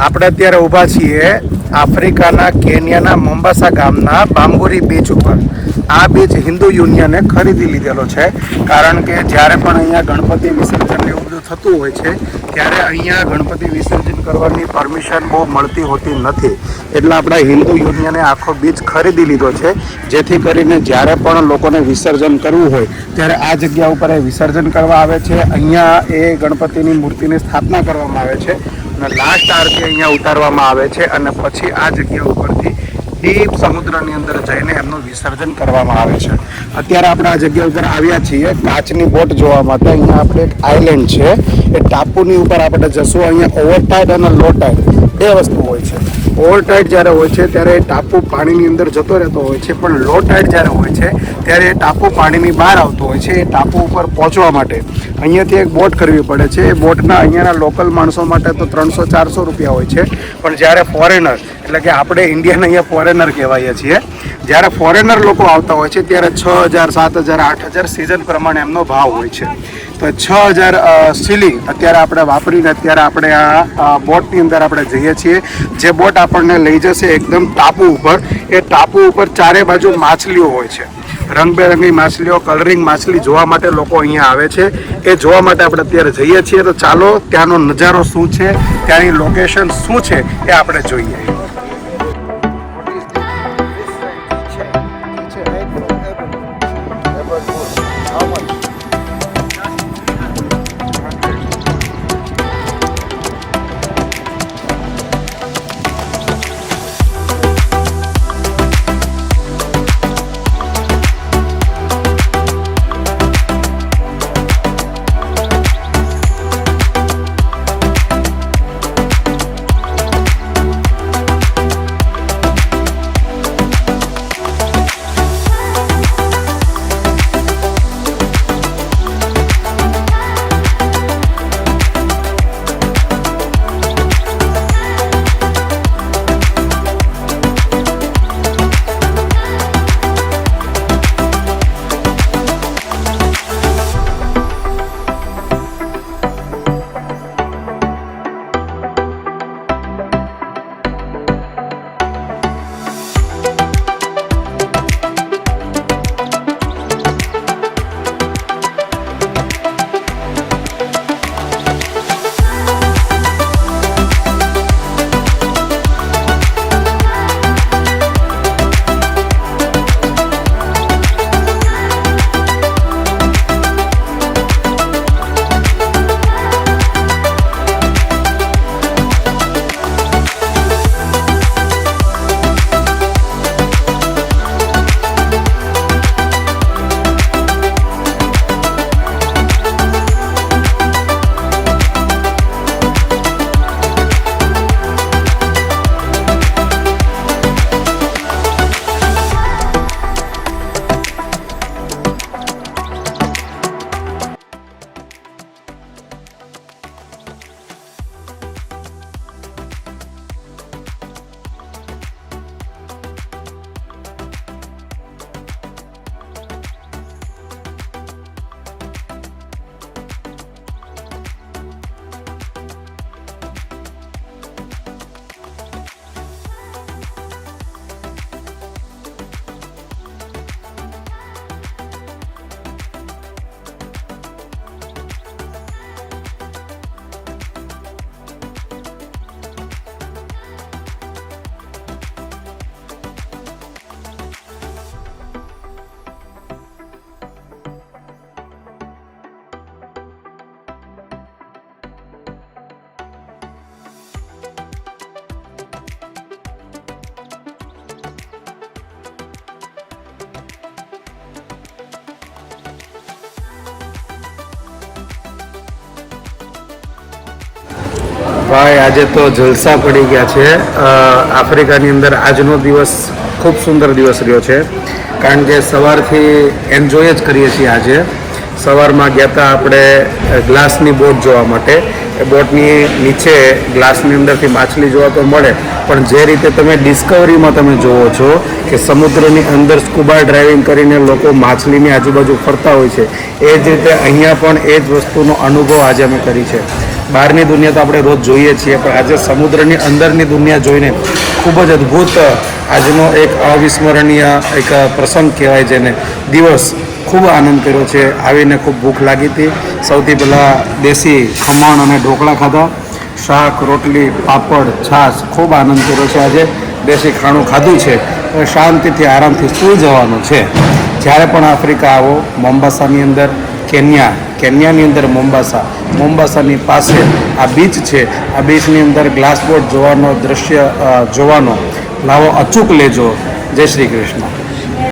આપણે અત્યારે ઊભા છીએ આફ્રિકાના કેન્યાના મોમ્બાસા ગામના બાંબુરી બીચ ઉપર. આ બીચ હિન્દુ યુનિયને ખરીદી લીધેલો છે, કારણ કે જ્યારે પણ અહીંયા ગણપતિ વિસર્જન એવું બધું થતું હોય છે ત્યારે અહીંયા ગણપતિ વિસર્જન કરવાની પરમિશન બહુ મળતી હોતી નથી. એટલે આપણા હિન્દુ યુનિયને આખો બીચ ખરીદી લીધો છે, જેથી કરીને જ્યારે પણ લોકોને વિસર્જન કરવું હોય ત્યારે આ જગ્યા ઉપર એ વિસર્જન કરવા આવે છે. અહીંયા એ ગણપતિની મૂર્તિની સ્થાપના કરવામાં આવે છે અને લાસ્ટ આરતી અહીંયા ઉતારવામાં આવે છે અને પછી આ જગ્યા ઉપરથી ડીપ સમુદ્રની અંદર જઈને એમનું વિસર્જન કરવામાં આવે છે. અત્યારે આપણે આ જગ્યા ઉપર આવ્યા છીએ કાચની બોટ જોવા માટે. અહીંયા આપણે એક આઇલેન્ડ છે, એ ટાપુની ઉપર આપણે જશું. અહીંયા ઓવરટાઇડ અને લો ટાઇડ બે વસ્તુ હોય છે. ઓવરટાઇડ જ્યારે હોય છે ત્યારે એ ટાપુ પાણીની અંદર જતો રહેતો હોય છે, પણ લો ટાઇડ જ્યારે હોય છે ત્યારે એ ટાપુ પાણીની બહાર આવતો હોય છે. એ ટાપુ ઉપર પહોંચવા માટે અહીંયાથી એક બોટ કરવી પડે છે. એ બોટના અહીંયાના લોકલ માણસો માટે તો 300-400 રૂપિયા હોય છે, પણ જ્યારે ફોરેનર એટલે કે આપણે ઇન્ડિયન અહીંયા ફોરેનર કહેવાઈએ છીએ, જ્યારે ફોરેનર લોકો આવતા હોય છે ત્યારે 6,000, 7,000, 8,000 સિઝન પ્રમાણે એમનો ભાવ હોય છે. તો 6,000 સિલિંગ અત્યારે આપણે વાપરીને અત્યારે આપણે આ બોટની અંદર આપણે જઈએ છીએ. જે બોટ આપણને લઈ જશે એકદમ ટાપુ ઉપર. એ ટાપુ ઉપર ચારે બાજુ માછલીઓ હોય છે, રંગબેરંગી માછલીઓ, કલરિંગ માછલી જોવા માટે લોકો અહીંયા આવે છે. એ જોવા માટે આપણે અત્યારે જઈએ છીએ. તો ચાલો ત્યાંનો નજારો શું છે, ત્યાંની લોકેશન શું છે એ આપણે જોઈએ. ભાઈ આજે તો જલસા પડી ગયા છે. આફ્રિકાની અંદર આજનો દિવસ ખૂબ સુંદર દિવસ રહ્યો છે, કારણ કે સવારથી એન્જોય જ કરીએ છીએ. આજે સવારમાં ગયા હતા આપણે ગ્લાસની બોટ જોવા માટે. એ બોટની નીચે ગ્લાસની અંદરથી માછલી જોવા તો મળે, પણ જે રીતે તમે ડિસ્કવરીમાં તમે જોવો છો કે સમુદ્રની અંદર સ્કુબા ડ્રાઇવિંગ કરીને લોકો માછલીની આજુબાજુ ફરતા હોય છે, એ જ રીતે અહીંયા પણ એ જ વસ્તુનો અનુભવ આજે અમે કરી છે. બહારની દુનિયા તો આપણે રોજ જોઈએ છીએ, પણ આજે સમુદ્રની અંદરની દુનિયા જોઈને ખૂબ જ અદ્ભુત આજનો એક અવિસ્મરણીય એક પ્રસંગ કહેવાય જેને દિવસ. ખૂબ આનંદ કર્યો છે. આવીને ખૂબ ભૂખ લાગી હતી. સૌથી પહેલાં દેશી ખમણ અને ઢોકળા ખાધા, શાક, રોટલી, પાપડ, છાશ. ખૂબ આનંદ કર્યો છે. આજે દેશી ખાણું ખાધું છે. હવે શાંતિથી આરામથી સૂઈ જવાનું છે. જ્યારે પણ આફ્રિકા આવો, મોમ્બાસાની અંદર કેન્યાની અંદર મોમ્બાસાની પાસે આ બીચ છે. આ બીચની અંદર ગ્લાસ બોટ જોવાનો દ્રશ્ય જોવાનો લાવો અચૂક લેજો. જય શ્રી કૃષ્ણ.